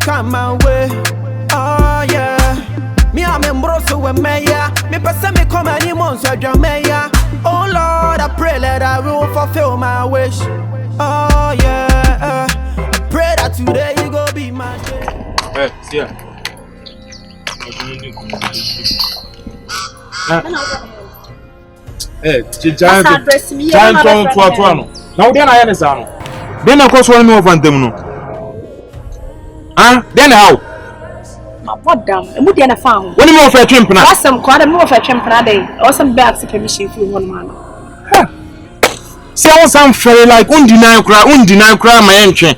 come my way. Oh yeah. Me I'm in Broso with Maya. Me person me come any months with your Maya. Oh Lord, I pray that I will fulfill my wish. Oh yeah. I pray that today you go be my day. Hey, Seer. Hey, giant no. Now then I understand. Then of course one more of them no. Then how? What damn? And what the found? When you more for a trimp now? Some quite more for a trimp day. Or some bags of permission for one man. See, I want some fairy like undeny cry my entry.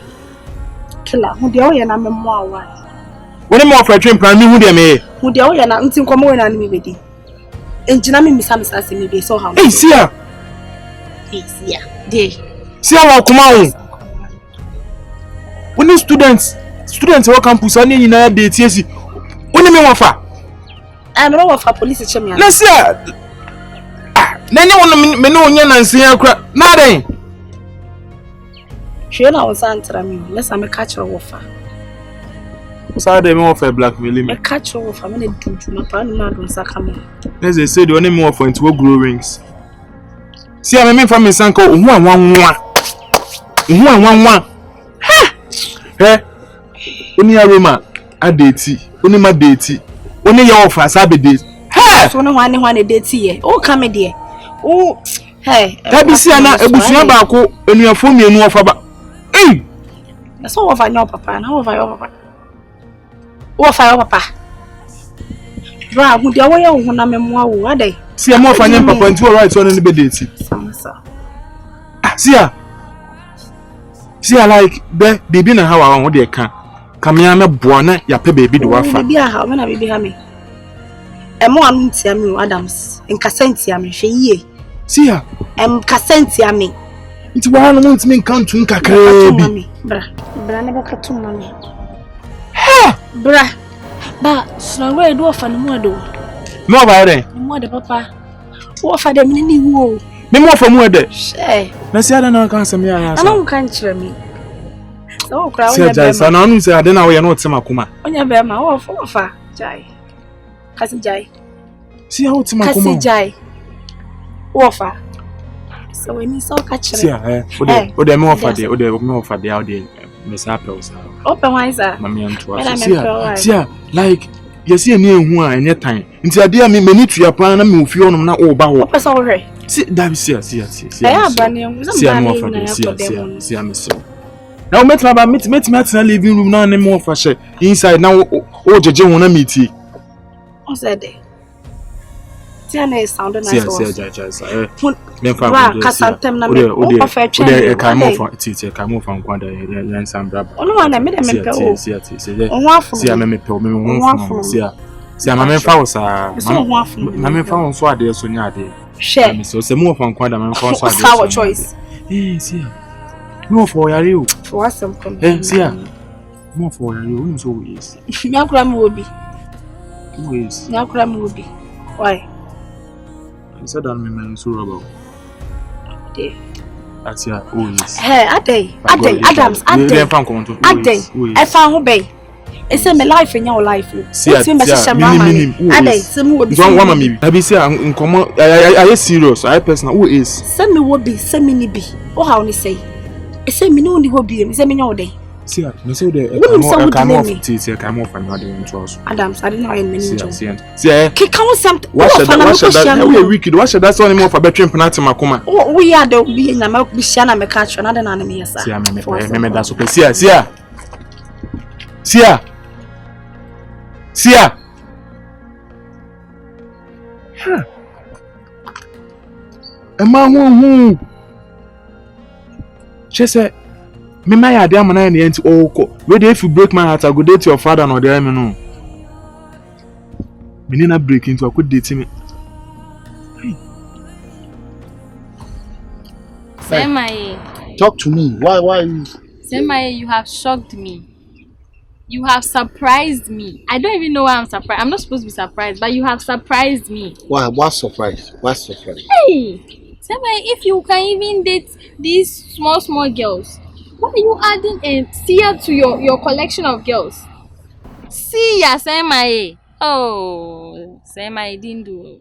Killer, who the oil and I'm a more one. When you more for a trimp, I knew who they may. Who the oil and I'm thinking come on and me with it. And Janami Miss Amiss me so how. Hey, Seer. Hey, Seer. See how come on. When the students on campus are in a day, TSC. When you mean offer? I'm not of a police champion. Let's see. Then you want to know and see her crap. Nothing. She was answering me. Let's have a catcher offer. So they more for blackmailing me. A catcher offer. I'm going to do my partner. As they said, you only more for into grow rings. See, I mean, from Miss Uncle, one. Eh? Only Aroma, a deity. Only my deity. Only your offer, Sabi days. Hey! So no one a deity. Oh, come dear. Oh, hey. That be seen a bushia bako, and you are for me and offer. Hey! That's all of I know, Papa, and how have I over? Oh, fire, Papa. Drive with your way on a memoir, what day? See, I'm more finding Papa and two rights on any deity. See, I like the baby and how I want they can. Come here, my buona, ya pe baby do wafa. Baby, how when I baby hammy. A more Tiamu Adams, and Cassentiam, she see her. Cassentiam. It's 1 month mean count to Kakari. Bra never cut to money. Ha! Bra, but slow way do for the mother. No, by then. Mother, Papa. What for them in the woo? Me more for mother. Say, let's see, I don't know, can't say me. I can't hear me. Oh, crowd. I don't say I don't know. You're not some Akuma. On your bear, my offer, Jai. Cousin Jai. See how it's my cousin Jai. Offer. So when you saw catch see, oh, they're more for the other more for the audience. Miss Apples. Open wiser. Mammy and to see, like, you see a new one in your time. Until I dear me, many to your plan and move you on now over. What's already? See, that is see, I am banning. See, I'm more for the see, I'm missing. Now, met my living room now anymore for share. Inside now, oh, Judge, wanna meet you. What's that day? Tiana sounded nice. No for you. For some see more for you. So is. Now, Cram will be. Who is? Now, Cram will be. Why? I said, I'm so rubber. That's your always. Hey, Adams, I found obey. It's a life in your life. See, I serious. I person who is. Send me what be, send me be. Or how you say? Send me no hobby, send me all day. See, no, so the come off teeth, come off and not in trust. Adams, I didn't know in many. See, kick out something. What should that wicked? What should that's only more for better penalty, Makuma? Oh, we are the being a milk, Bishana, me catch another enemy. See, I remember that's okay. See, huh? A man who she said. Me my idea man na enti oko. Whether if you break my heart I go date your father no there me no. Me need na break into I could date me. Semaye. Talk to me. Why Semaye, you have shocked me. You have surprised me. I don't even know why I'm surprised. I'm not supposed to be surprised, but you have surprised me. Why? What surprise? Hey! Semaye, if you can even date these small girls, why are you adding a Seer to your collection of girls? See ya, say my. Oh, say my didn't do.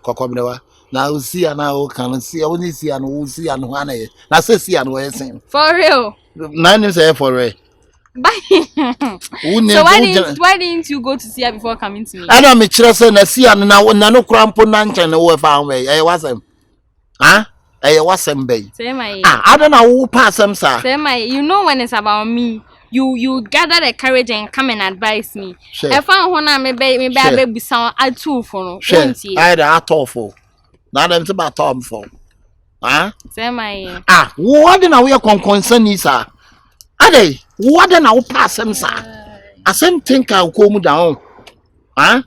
Kokomnewa. Now see and now can see only see and we'll see and one. Now see and we're saying. For real. Nine is here for it. So why didn't you go to see her before coming to me? I know me children see and now no crampo nanchen over found way. I was him. Huh? I was him bay. Say my. I don't know who pass him, sir. Say my, you know when it's about me. You gather the courage and come and advise me. If I wanna maybe sound I too for no. I had awful. Now them about Tom for. Huh? Say my. What then are we concern is sir? Are they? What then I'll pass him, sir? I same think I'll come down. Huh?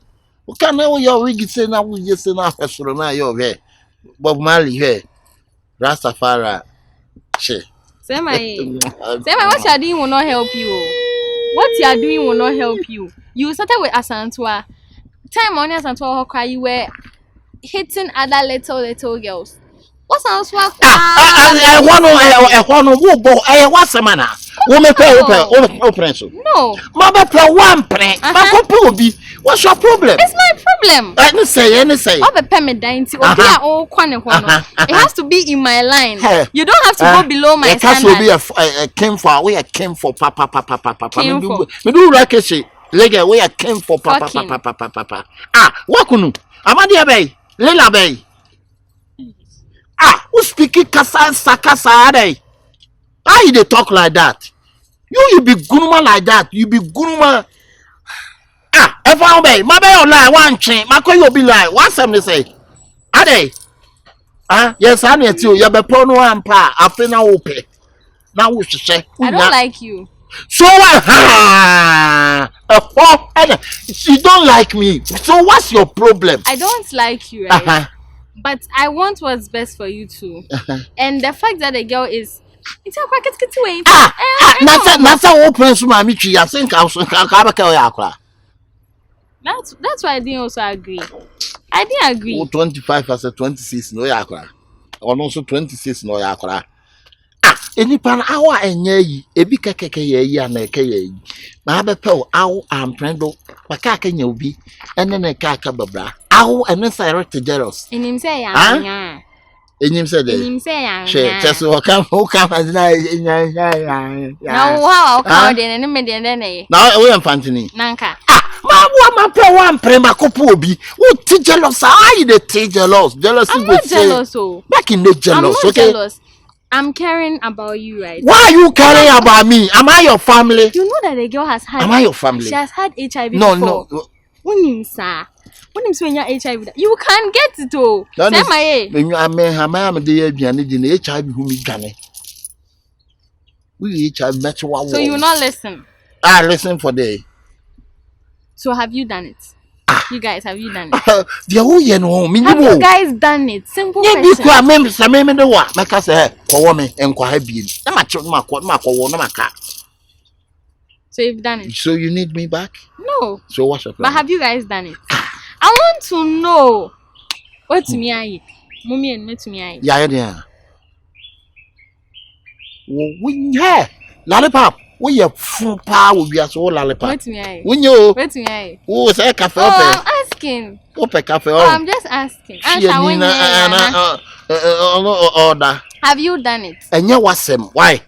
What can I your wig say now? We just now now you're here. Bob Marley here. Rastafari. Say my, what you are doing will not help you. What you are doing will not help you. You started with Asantua. Time on Asantua, you were hitting other little girls. What's Asantua? I want a man. Woman pay open. No. Mama play one prank. What's your problem? It's my problem. Any say. I'll be payment dainty. It has to be in my line. You don't have to go below my standard. It has to be a came for. We came for papa. Me do rakeshi. Lega we came for papa. What kunu? Amadi bay. Lela bay. Who speaking kasa sakasa dey? How you dey talk like that? You be guruma like that. You be guruma. Everyone bay. My bay lie one chain. My you be like. What some they say? Are they? Yes, I need you. You be prono and pa. After now open. Now we should say. I don't like you. So you don't like me. So what's your problem? I don't like you, right? But I want what's best for you too. And the fact that the girl is it's a crack it's way. Nasa open so my tree. I think I'll That's why I didn't also agree. I didn't agree. 25 as a 26 no yakra. Or also 26 no yakra. Any pan hour and ye, a big keke ye and a kay. My bepel, ow, I'm prendo, my caca you be, and then a caca babra. Ow, and then I to jealous. In him say, In him said, just who come as now, how called in any median. Now we am Fantini. Nanka. My one prema copobi. What jealous? I the jealous. Jealousy. I'm not jealous, so back in the jealous. I'm not jealous. I'm caring about you, right? Why are you caring about me? Am I your family? You know that the girl has had. Am I your family? She has had HIV no, before. No. When you HIV, you can't get it all. Say my when you are me, I'm the HIV who me gane. We HIV met one. So you will not listen. I listen for day. So have you done it? You guys, have you done it? Have you guys done it? Simple question. So you've done it. So you need me back? No. So what's your plan? But have you guys done it? I want to know. What's me I? Mummy and me to me. Yeah. Yeah. Lollipop. We are full power. We are so lollipop. What's me? We know. What's me? Oh, say cafe. I'm asking. Open cafe. I'm just asking. Order. Have you done it? And you was him. Why?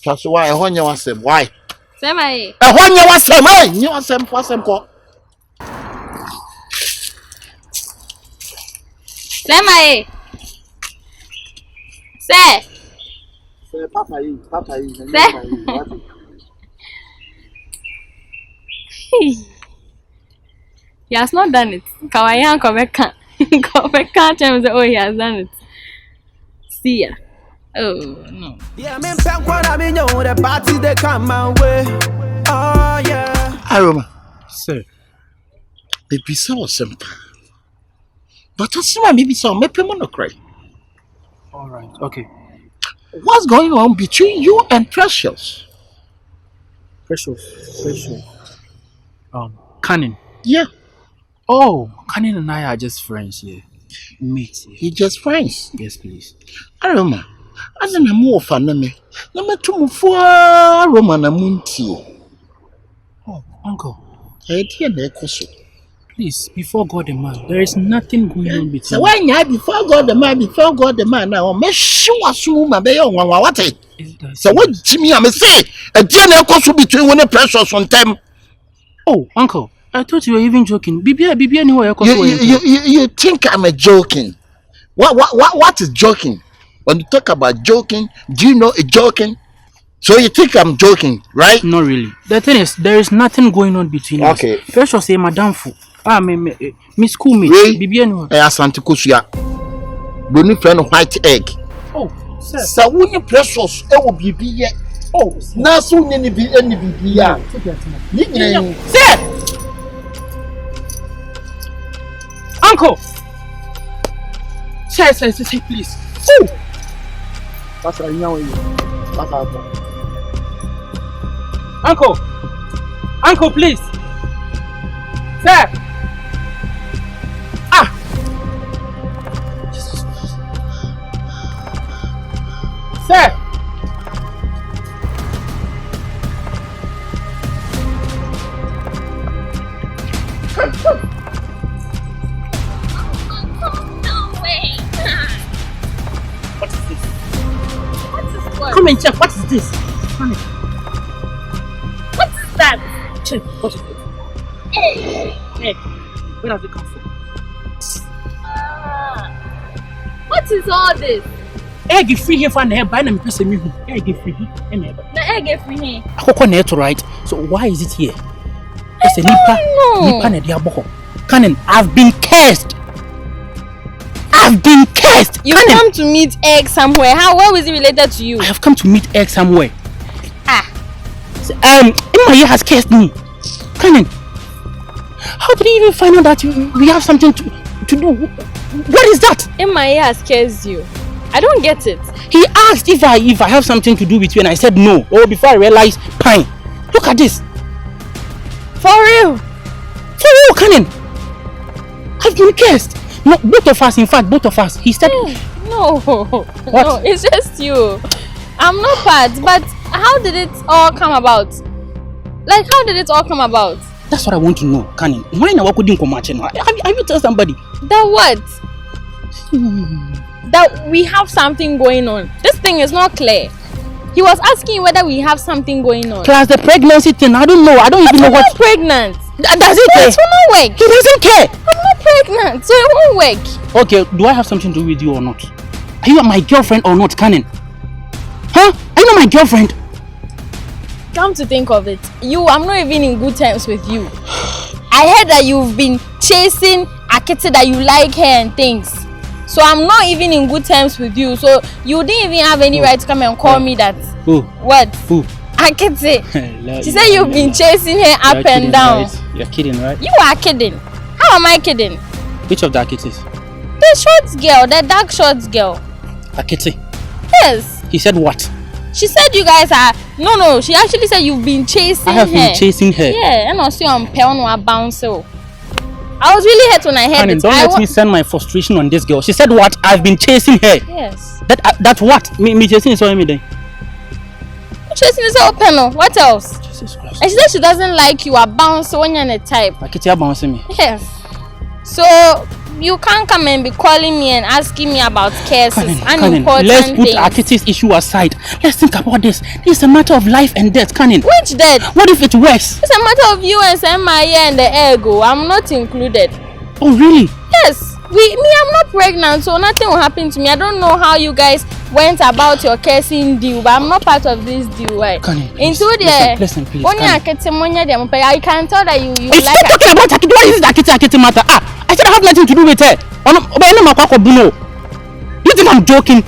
That's why I want you was him. Why? Say my. I want you was him. Hey, you was him. Was him call. Say my. Say. Papa. He has not done it. Kawaii Kobeka. Kobeka say, oh, he has done it. Seer. Oh no. Yeah, me I mean you the party they come my way. Oh yeah. Aroma. Sir. Baby so simple. But I see maybe so me no cry. All right. Okay. What's going on between you and Precious? Precious. Canning. Yeah. Oh, Canning and I are just friends here. Mates here. You just friends? Yes, please. Aroma. As in a more fun me. No me to move for Aroma na munti. Uncle, please, before God and man, there is nothing going on between so when you before God the man now, make sure assume my baby on what it. So what Jimmy I say a DNA cost between when the pressures on them. Oh, Uncle, I thought you were even joking. Bibi anywhere. You think I'm a joking? What is joking? When you talk about joking, do you know a joking? So you think I'm joking, right? Not really. The thing is, there is nothing going on between us. Okay. Precious say Madame Fu. Me schoolmate. Bibi anywhere. Asante Kusuya. Boni friend white egg. Oh, sir. So when you precious, it will be here. Oh, now soon any be here. Sir! Uncle! Sir, please. Oh! That's right, now you. Uncle, please. Sir! Ah! Sir! Come and check. What is this? Come in. What is that? Check. What is it? Hey, where does it come from? What is all this? Egg free here for the buy them person me. Egg free here. The egg free here. Akoko net right. So why is it here? It's a nipa na dia boko. Canon, I've been cursed. You come to meet egg somewhere. Where is it related to you? I have come to meet egg somewhere. Ah. Imaya has cursed me. Canon, how did you even find out that we have something to do? What is that? Imaya has cursed you. I don't get it. He asked if I have something to do with you, and I said no. Oh, before I realized, pine. Look at this. For real, Canon. I've been cursed. No, both of us. In fact, both of us. He said, no. What? No, it's just you. I'm not part. But how did it all come about? Like, how did it all come about? That's what I want to know, Canon. Why now? What couldn't come Have you tell somebody? That what? That we have something going on. This thing is not clear. He was asking whether we have something going on. Plus the pregnancy thing. I don't know. I don't even know what. I'm not pregnant. Does it? It will not work. He doesn't care. I'm not pregnant, so it won't work. Okay, do I have something to do with you or not? Are you my girlfriend or not, Canon? Huh? Are you not my girlfriend? Come to think of it, I'm not even in good terms with you. I heard that you've been chasing Akete, that you like her and things. So I'm not even in good terms with you. So you didn't even have any right to come and call me that. Who? What? Who? Akete. She said you've been chasing her up and down. Right? You're kidding, right? You are kidding. How am I kidding? Which of the Aketes? The short girl, the dark short girl. Akete. Yes. He said what? She said you guys are. No. She actually said you've been chasing her. I have been chasing her. Yeah, and also on Pelno bounce. I was really hurt when I heard it. Don't let me send my frustration on this girl. She said what? I've been chasing her. Yes. That's what? Me chasing is all me then. Chasing is all Pelno. What else? Jesus Christ. And she said she doesn't like you. A bounce when you're in a type. Akete bouncing me. Yes. So you can't come and be calling me and asking me about cases. Unimportant let's put things. Akete's issue aside. Let's think about this. This is a matter of life and death, Canon. Which death? What if it works? It's a matter of you and Samaya and the ego. I'm not included. Oh, really? Yes. I'm not pregnant, so nothing will happen to me. I don't know how you guys went about your cursing deal, but I'm not part of this deal, right? Canon, Into the listen, please. I can tell that you It's like talking about Akete. What is Akete matter? I said I have nothing to do with her. You think I'm joking?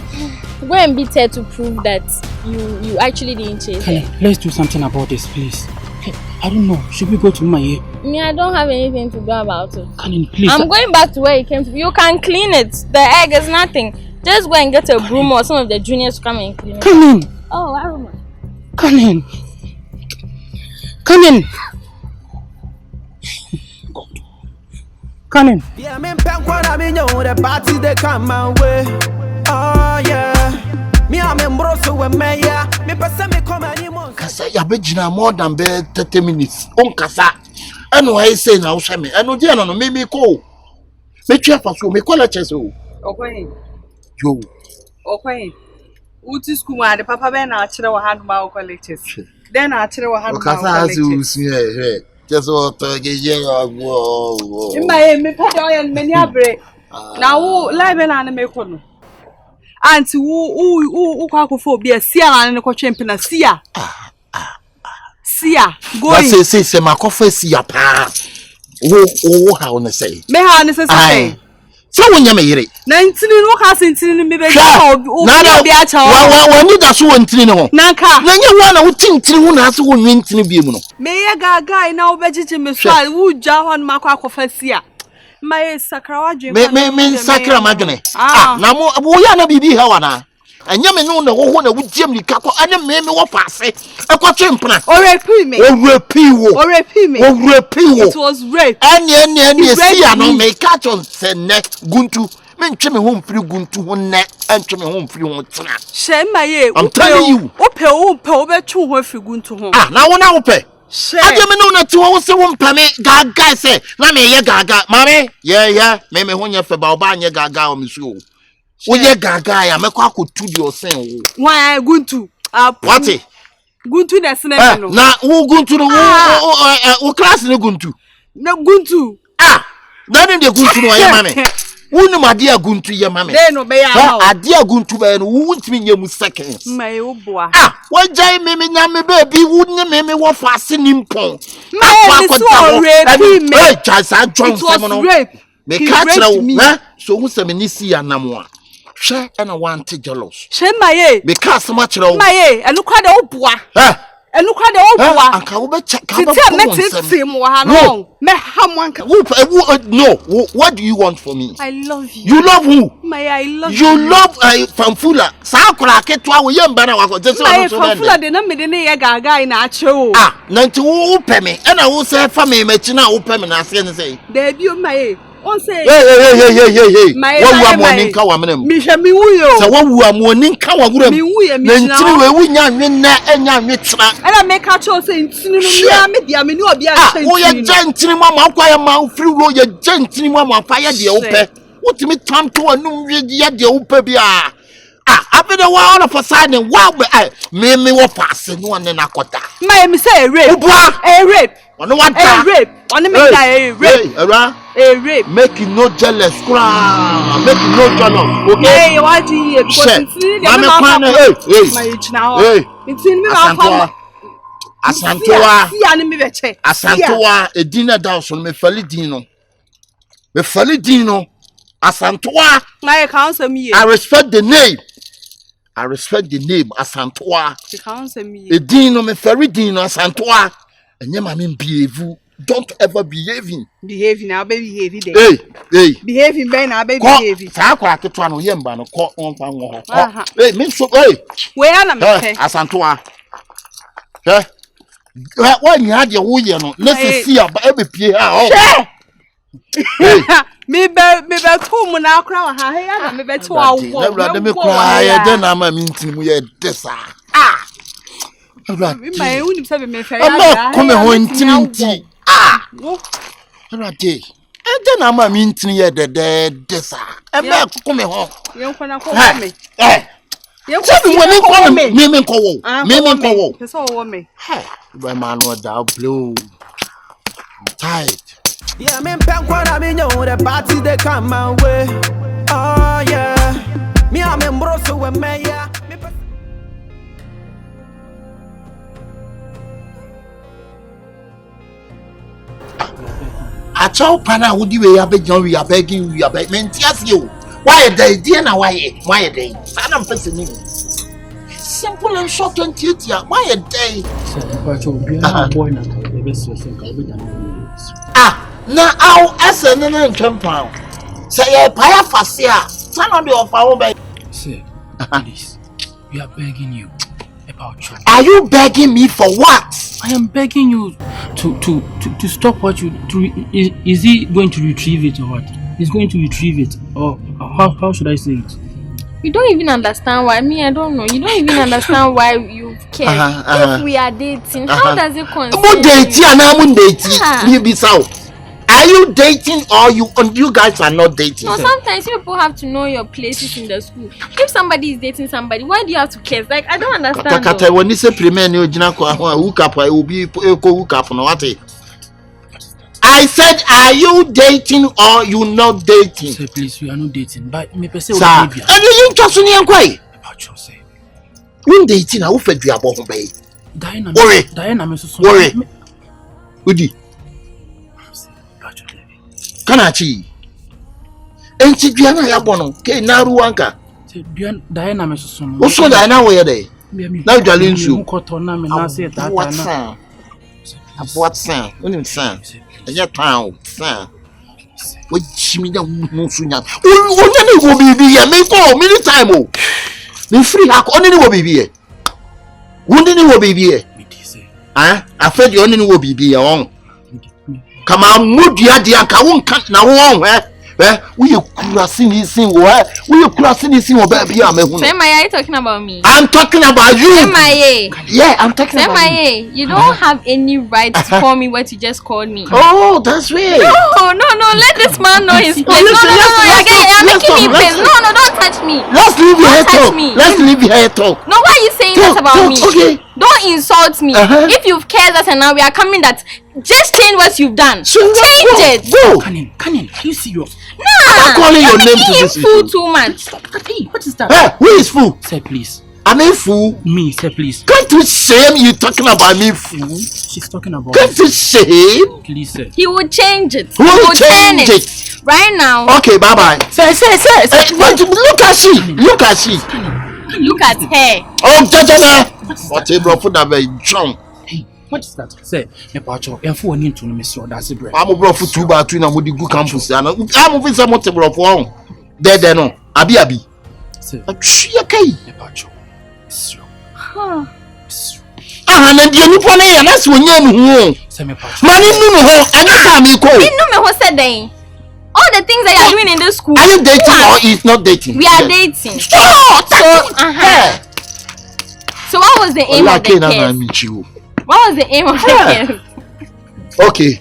Go and beat her to prove that you actually didn't chase her. Let's do something about this, please. I don't know. Should we go to my Me, I don't have anything to do about it. Canon, please. I'm going back to where it came from. You can clean it. The egg is nothing. Just go and get a broom or some of the juniors to come and clean it. Come in. Oh, Aroma. Come in. Come in. Come in. Yeah, me pen when I mean you the party they come my way. Oh yeah. Me am embroso when Maya, me passa me come anymore. Kasa ya bejina more than 30 minutes. On kasa. And why say now, Sammy? I know, dear, no, me call. Make you pass, me call a cheso. Okay. Yo. Okay. Uti school, the papa ben, I chill our hand mouth collectors. Then I chill our hand Kasa you see here. Just what to get whoa. In my me pay and many break. Now, live and make one. Auntie, who quacophobia, Seer and the champion, Seer. Seer, go say, my coffee, see a pa. Oh, how on say. May I necessary? So when you may read 19 walkers in me, baby. Nada, when you that's one trino. Nanka, then you want to think one has one win to be mono. May a guy now vegetable would jar on my quacophobia. My sacrawaji me sacra magane. Now, we are not be howana. And you may know the one would Jimmy Capo and me what pass it. A quatrain plan. Or repeat me. Or repeat me. It was rape. And Seer no may catch on send neck guntu. Men chimney home free guntu one neck and chimney home free one tonight. Shame my ear. I'm telling you. Ope 2 if you guntu home. Now one hour pay. I didn't know that 2 hours won't pay me. Gaga say, let me ye gaga, mammy. Yeah, maybe when you're for Balbania gaga on the show. Oh, yeah, gaga, I make a could to your saying. Why, Guntu? What it? Guntu, that's never. Now, who go to the class in the Guntu? No, Guntu. Then in the Guntu, my mammy. Who know my dear Guntu, your mammy? Then obey our dear Guntu, and who won't mean you seconds. My old boy. What jay me, baby, wouldn't make me what fascinating pong. My chance, I drunk seminal rape. Me catch me, so who's a minisia namwa. Share and I want to jealous. Share my ye, because much low. My ye, and look at the old boy. And look at the old boy. And can we check out no, what do you want for me? I love you. You love who? My I love you. You love Fanfula. Sakura ketwa we yam bana wako. Just my Fanfula de na me de ne gaga na acho. Nanti wo pay me. And I will say for me me china wo pay me na say. There be my on say hey. What morning ka wa menem. Me hwe me wuyo. So what wu morning ka wa gura. Me wuye me china. Nanti we wu nya nwe na enya nwe china. And I make a choice say ntini no me dia me ni obi a say. Wo ye gentini mama kwa ya ma free roll ye gentini mama fa ye de wo pay. What me time to anum ye de wo pay bia. I've been a while of a side and wow, me what passing one and a quarter. My say a rape, a rape, on one rape, on the rape, making no jealous, making no jealous. Okay, what do you Asantoa, a dinner down me Falidino, Asantoa, my counsel me. I respect the name. Asantoa. A dino me ferry dino Asantoa. And you mean behave. Don't ever behaving. Behaving, I'll be behaving. Hey. Behaving, Ben, I'll be behaving. Sakura to one yamba no call on one. Hey, me so hey. Where am I? Asantoa. When you had your way, let's see about every PA. Me be come na akra ha he me be to awo me cry then am mintin mu ye desa me uni se be me fe ya come ho ntinti rade then am mintin ye de desa e me come ho ye nkwana ko me ye ko me ko wo so wo me boy man what da blow tight. Yeah, me pen kwa me know the party they come my way. Oh yeah, me am embroso we me ya. A chow pana would you have begun? We are begging you, mentias you. Why a day, dear? Now why a day? Son of a simple and short and cute. Why a day? Now our essence and compound. Say a paya facia. Son of your power. Sir, please, we are begging you about you. Are you begging me for what? I am begging you to stop what you do. Is he going to retrieve it or what? He's going to retrieve it, or how should I say it? You don't even understand why. Me, I don't know. You don't even understand why you care. If we are dating, how does it concern you? Are you dating or you guys are not dating? No, sometimes people have to know your places in the school. If somebody is dating somebody, why do you have to care? Like, I don't understand. When you say hook up, I will be hook up. I said, are you dating or you not dating? Say, please, we are not dating. But me per se, sir, and you just only inquire. When dating, I will fed you about me. Diana, worry. Iddi. Kanachi. Enti Diana ya bono. Ke naru anka. Diana me so. Oso Diana where dey? Now Jalin su. What son? Onim son. Enya town son. We chimi da no sunya. Only go bibi ya me go many time o. Me free hak only go bibi e. Only go bibi e. Ah, afred you only go bibi e on. Kama mudia dia ka won kan na won we crossing this thing we crossing this thing baby am ehun. Say my, are you talking about me? I'm talking about you. Yeah, I'm talking about you. You don't have any right to call me what you just called me. Oh, that's right. No, let this man know his place. You're making me place. No, don't touch me. Let's leave your head talk. Let's leave your head talk. No, why are you saying that about me? Okay. Don't insult me. If you've cared us and now we are coming that, just change what you've done. So change it. Go. Canin, are you serious? I'm calling your name to this fool too much. Hey, what is that? Hey, who is fool? Say please. I'm a fool. Me, say please. Can't you shame you talking about me, fool? She's talking about. Can't you shame? Please, sir. He will change it. He will change it right now. Okay, bye bye. Say. Look at she. Look at her. Oh, Jajana. What a bro for that very drunk. What is that? Say, me pacho, enfo oni ntu no me so that's it, bro. I'm a bro for 2 by 2 na mo di good campus. I'm moving some more bro for on. There no. Abi. Say. Okay. Me pacho. So. Na die ni pone ya na se onye nu hu. Say me pacho. Mani nu ho, anytime me ko. Me no me ho said then. All the things that you are doing in this school. Are you dating or is not dating? We are dating. So what was the aim of the case? What was the aim of the case? Okay.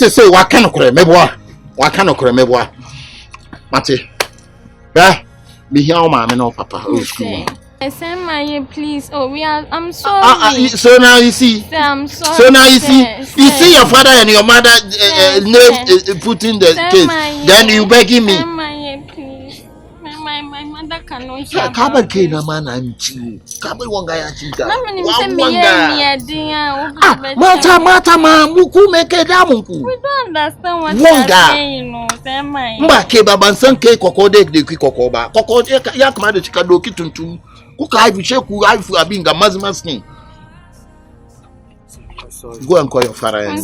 Say what kind of meboa? What kind of meboa? Mate. Me here o mama no papa o school. Send my please. Oh, I'm sorry. So now you see. I'm sorry. So now you see. You see your father and your mother name put in the case. Then you begging me. Send my please. My mother cannot hear. Kabal ke na man I'm chiu. Kabal wanga ya chita. Mata ma muku meke da munku. We don't understand what you're saying, no. Send my. Mba ke baba nsan ke kokode de ki kokoba. Kokode ya kuma de chika do kituntum. Kuka I sheku I abinga mazima skin. Go and call your father and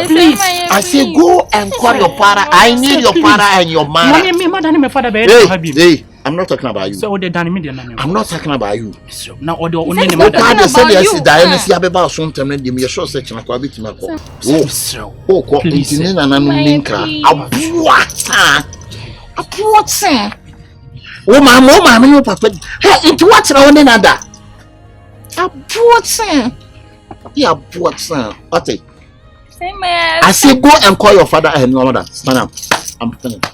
please. I say go and call your father. I need your father and your mother. My father hey, I'm not talking about you. So they done me. I'm not talking about you. Now order only name. Father said yes, Diana see abeba so ntem na dem ye sure section akwa bitima ko. Oh, ko intini na nanu ninka. Abuata. Oh mama no papa. Hey, into what na one nada. Abuata. Yeah, abuata. Okay. I say go and call your father and your mother. Stand up. I'm telling you.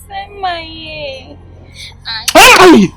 Say my. Hey!